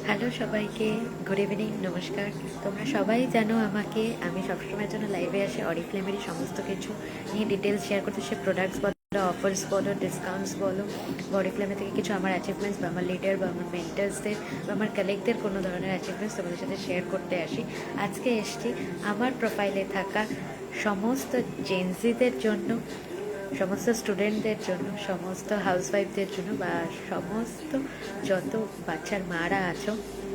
Hello সবাইকে, good evening, নমস্কার। তোমরা সবাই জানো আমাকে, আমি সবসময়ের জন্য লাইভে আসে অরিফ্লেমেরই সমস্ত কিছু নিয়ে ডিটেলস শেয়ার করতে। সে প্রোডাক্টস বলো, অফার্স বলো, ডিসকাউন্টস বলো, অরিফ্লেমে থেকে কিছু আমার অ্যাচিভমেন্টস বা আমার লিডার বা আমার মেন্টার্সদের বা আমার কালেক্টদের কোনো ধরনের অ্যাচিভমেন্টস তোমাদের সাথে শেয়ার করতে আসি। আজকে এসছি আমার প্রোফাইলে থাকা সমস্ত জেনজিদের জন্য, সমস্ত স্টুডেন্টদের জন্য, সমস্ত হাউসওয়াইফদের জন্য বা সমস্ত যত বাচ্চার মারা আছো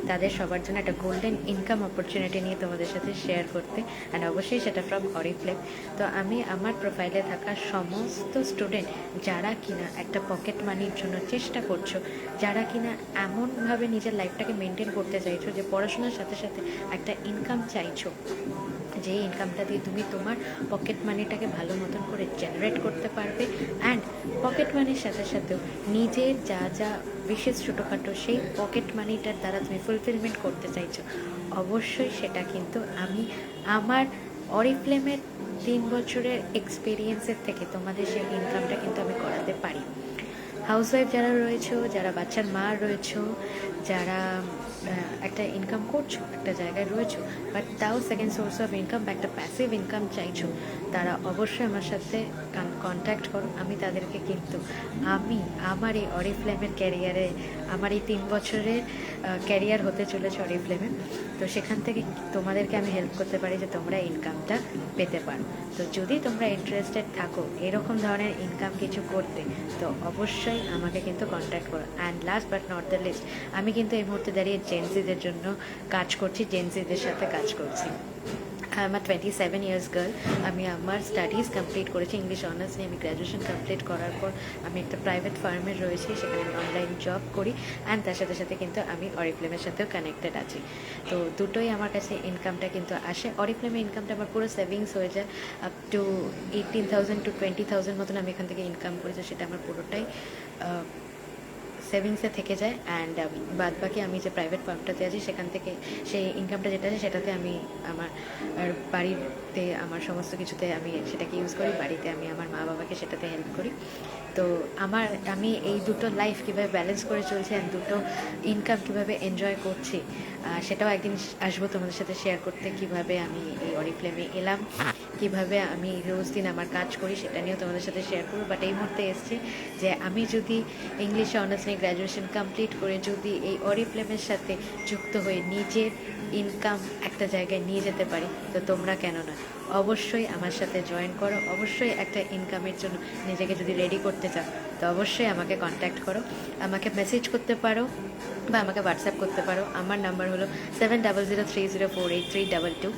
তাদের সবার জন্য একটা গোল্ডেন ইনকাম অপরচুনিটি নিয়ে তোমাদের সাথে শেয়ার করতে। অ্যান্ড অবশ্যই সেটা ফ্রম অরিফ্লেম। তো আমি আমার প্রোফাইলে থাকা সমস্ত স্টুডেন্ট যারা কিনা একটা পকেট মানির জন্য চেষ্টা করছো, যারা কিনা এমনভাবে নিজের লাইফটাকে মেনটেন করতে চাইছো যে পড়াশোনার সাথে সাথে একটা ইনকাম চাইছো, যে ইনকামটা দিয়ে তুমি তোমার পকেট মানিটাকে ভালো মতন করে জেনারেট করতে পারবে, অ্যান্ড পকেট মানির সাথে সাথেও নিজের যা যা বিশেষ ছোটোখাটো সেই পকেট মানিটার দ্বারা তুমি ফুলফিলমেন্ট করতে চাইছো, অবশ্যই সেটা কিন্তু আমি আমার অরিফ্লেমের 3 বছরের এক্সপিরিয়েন্সের থেকে তোমাদের সেই ইনকামটা কিন্তু আমি করাতে পারি। হাউসওয়াইফ যারা রয়েছো, যারা বাচ্চার মা রয়েছো, যারা একটা ইনকাম করছো, একটা জায়গায় রয়েছো, বাট তাও সেকেন্ড সোর্স অফ ইনকাম বা একটা প্যাসিভ ইনকাম চাইছো, তারা অবশ্যই আমার সাথে কন্ট্যাক্ট করো। আমি তাদেরকে কিন্তু আমার এই অরিফ্লেমের ক্যারিয়ারে, আমার এই 3 বছরের ক্যারিয়ার হতে চলেছে অরিফ্লেমে, তো সেখান থেকে তোমাদেরকে আমি হেল্প করতে পারি যে তোমরা ইনকামটা পেতে পারো। তো যদি তোমরা ইন্টারেস্টেড থাকো এরকম ধরনের ইনকাম কিছু করতে, তো অবশ্যই আমাকে কিন্তু কন্ট্যাক্ট করো। And last but not the least, আমি কিন্তু এই মুহূর্তে দাঁড়িয়ে জেনজিদের জন্য কাজ করছি, জেনজিদের সাথে কাজ করছি। আমার 27 ইয়ার্স গার্ল। আমি আমার স্টাডিজ কমপ্লিট করেছি ইংলিশ অনার্স নিয়ে। আমি গ্র্যাজুয়েশন কমপ্লিট করার পর আমি একটা প্রাইভেট ফার্মে রয়েছি, সেখানে আমি অনলাইন জব করি, অ্যান্ড তার সাথে সাথে কিন্তু আমি অরিফ্লেমের সাথেও কানেক্টেড আছি। তো দুটোই আমার কাছে ইনকামটা কিন্তু আসে। অরিফ্লেমের ইনকামটা আমার পুরো সেভিংস হয়ে যায়, আপ টু 18,000 to 20,000 মতন আমি এখান থেকে ইনকাম করেছি, সেটা আমার পুরোটাই সেভিংসে থেকে যায়। অ্যান্ড বাদ বাকি আমি যে প্রাইভেট ফার্মটাতে আছি সেখান থেকে সেই ইনকামটা যেটা আছে সেটাতে আমি আমার বাড়িতে আমার সমস্ত কিছুতে আমি সেটাকে ইউজ করি। বাড়িতে আমি আমার মা বাবাকে সেটাতে হেল্প করি। তো আমি এই দুটো লাইফ কীভাবে ব্যালেন্স করে চলছি অ্যান্ড দুটো ইনকাম কীভাবে এনজয় করছি, সেটাও একদিন আসবো তোমাদের সাথে শেয়ার করতে। কিভাবে আমি এই অরিফ্লেমে এলাম, কিভাবে আমি রোজ দিন আমার কাজ করি, সেটা নিয়েও তোমাদের সাথে শেয়ার করবো। বাট এই মুহূর্তে এসছে যে আমি যদি ইংলিশে অনার্স নিয়ে গ্র্যাজুয়েশন কমপ্লিট করে যদি এই অরিফ্লেমের সাথে যুক্ত হয়ে নিজের ইনকাম একটা জায়গায় নিয়ে যেতে পারি, তো তোমরা কেন না, অবশ্যই আমার সাথে জয়েন করো। অবশ্যই একটা ইনকামের জন্য নিজেকে যদি রেডি করতে চাও, তো অবশ্যই আমাকে কন্ট্যাক্ট করো, আমাকে মেসেজ করতে পারো বা আমাকে হোয়াটসঅ্যাপ করতে পারো। আমার নাম্বার হলো 7003048322।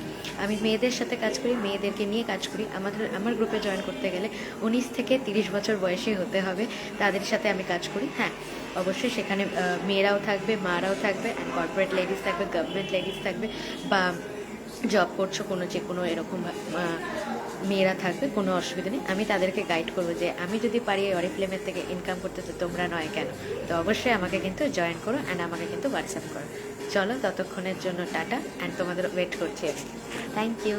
আমি মেয়েদের সাথে কাজ করি, মেয়েদেরকে নিয়ে কাজ করি। আমার গ্রুপে জয়েন করতে গেলে 19 থেকে 30 বছর বয়সী হতে হবে, তাদের সাথে আমি কাজ করি। হ্যাঁ, অবশ্যই সেখানে মেয়েরাও থাকবে, মারাও থাকবে, অ্যান্ড কর্পোরেট লেডিস থাকবে, গভর্নমেন্ট লেডিস থাকবে, বা জব করছো কোনো যে কোনো এরকম মেয়েরা থাকবে, কোনো অসুবিধা নেই। আমি তাদেরকে গাইড করবো যে আমি যদি পারি এই অরিফ্লেমের থেকে ইনকাম করতে, তো তোমরা নয় কেন। তো অবশ্যই আমাকে কিন্তু জয়েন করো অ্যান্ড আমাকে কিন্তু হোয়াটসঅ্যাপ করো। চলো, ততক্ষণের জন্য টাটা, অ্যান্ড তোমাদের ওয়েট করছি আমি। Thank you.